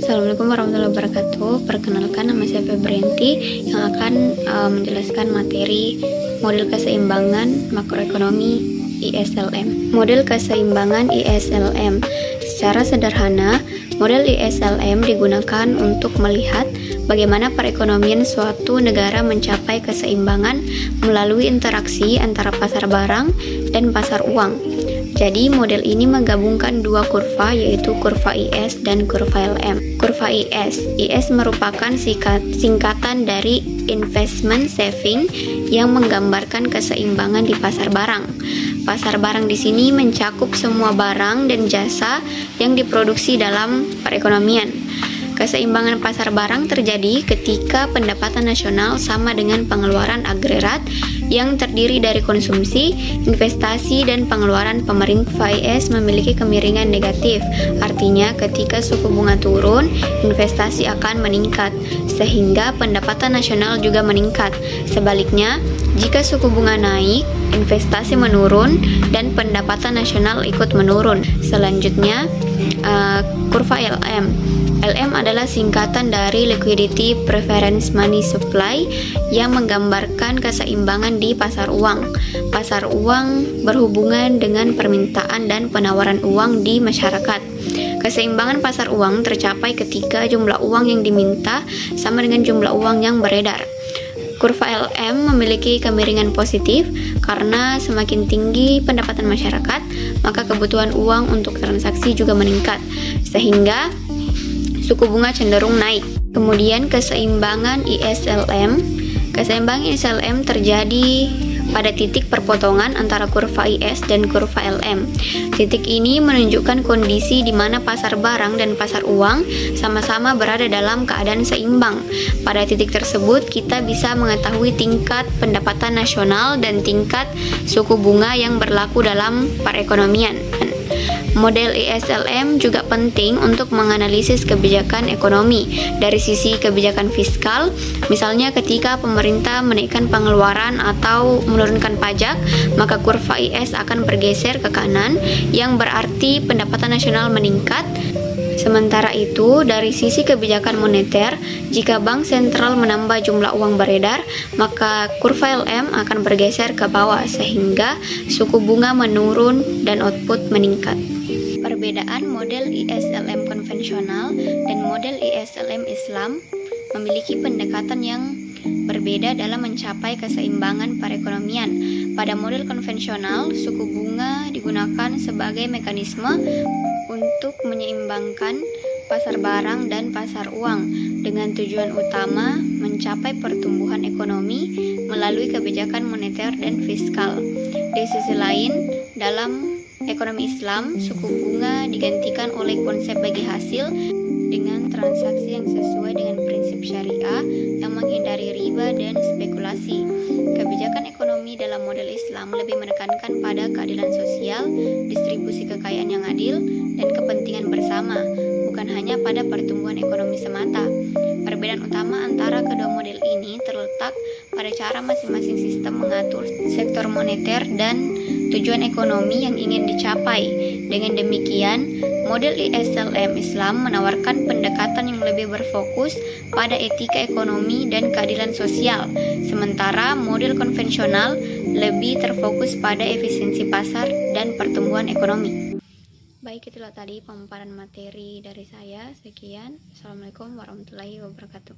Assalamualaikum warahmatullahi wabarakatuh. Perkenalkan, nama saya Febrianti yang akan menjelaskan materi model keseimbangan makroekonomi ISLM. Model keseimbangan ISLM. Secara sederhana, model ISLM digunakan untuk melihat bagaimana perekonomian suatu negara mencapai keseimbangan melalui interaksi antara pasar barang dan pasar uang. Jadi model ini menggabungkan dua kurva, yaitu kurva IS dan kurva LM. Kurva IS merupakan singkatan dari investment saving yang menggambarkan keseimbangan di pasar barang. Pasar barang di sini mencakup semua barang dan jasa yang diproduksi dalam perekonomian. Keseimbangan pasar barang terjadi ketika pendapatan nasional sama dengan pengeluaran agregat yang terdiri dari konsumsi, investasi, dan pengeluaran pemerintah. IS memiliki kemiringan negatif, artinya ketika suku bunga turun, investasi akan meningkat, sehingga pendapatan nasional juga meningkat. Sebaliknya, jika suku bunga naik, investasi menurun, dan pendapatan nasional ikut menurun. Selanjutnya, kurva LM. LM adalah singkatan dari Liquidity Preference Money Supply yang menggambarkan keseimbangan di pasar uang. Pasar uang berhubungan dengan permintaan dan penawaran uang di masyarakat. Keseimbangan pasar uang tercapai ketika jumlah uang yang diminta sama dengan jumlah uang yang beredar. Kurva LM memiliki kemiringan positif karena semakin tinggi pendapatan masyarakat, maka kebutuhan uang untuk transaksi juga meningkat, sehingga suku bunga cenderung naik. Kemudian keseimbangan ISLM. Keseimbangan ISLM terjadi pada titik perpotongan antara kurva IS dan kurva LM. Titik ini menunjukkan kondisi di mana pasar barang dan pasar uang sama-sama berada dalam keadaan seimbang. Pada titik tersebut, kita bisa mengetahui tingkat pendapatan nasional dan tingkat suku bunga yang berlaku dalam perekonomian. Model ISLM juga penting untuk menganalisis kebijakan ekonomi dari sisi kebijakan fiskal. Misalnya ketika pemerintah menaikkan pengeluaran atau menurunkan pajak, maka kurva IS akan bergeser ke kanan, yang berarti pendapatan nasional meningkat. Sementara itu, dari sisi kebijakan moneter, jika bank sentral menambah jumlah uang beredar, maka kurva LM akan bergeser ke bawah sehingga suku bunga menurun dan output meningkat. Perbedaan model ISLM konvensional dan model ISLM Islam memiliki pendekatan yang berbeda dalam mencapai keseimbangan perekonomian. Pada model konvensional, suku bunga digunakan sebagai mekanisme untuk menyeimbangkan pasar barang dan pasar uang dengan tujuan utama mencapai pertumbuhan ekonomi melalui kebijakan moneter dan fiskal. Di sisi lain, dalam ekonomi Islam, suku bunga digantikan oleh konsep bagi hasil dengan transaksi yang sesuai dengan prinsip syariah yang menghindari riba dan spekulasi. Kebijakan ekonomi dalam model Islam lebih menekankan pada keadilan sosial, distribusi kekayaan yang adil, dan kepentingan bersama, bukan hanya pada pertumbuhan ekonomi semata. Perbedaan utama antara kedua model ini terletak pada cara masing-masing sistem mengatur sektor moneter dan tujuan ekonomi yang ingin dicapai. Dengan demikian, model ISLM Islam menawarkan pendekatan yang lebih berfokus pada etika ekonomi dan keadilan sosial, sementara model konvensional lebih terfokus pada efisiensi pasar dan pertumbuhan ekonomi. Baik, itulah tadi pemaparan materi dari saya. Sekian. Assalamualaikum warahmatullahi wabarakatuh.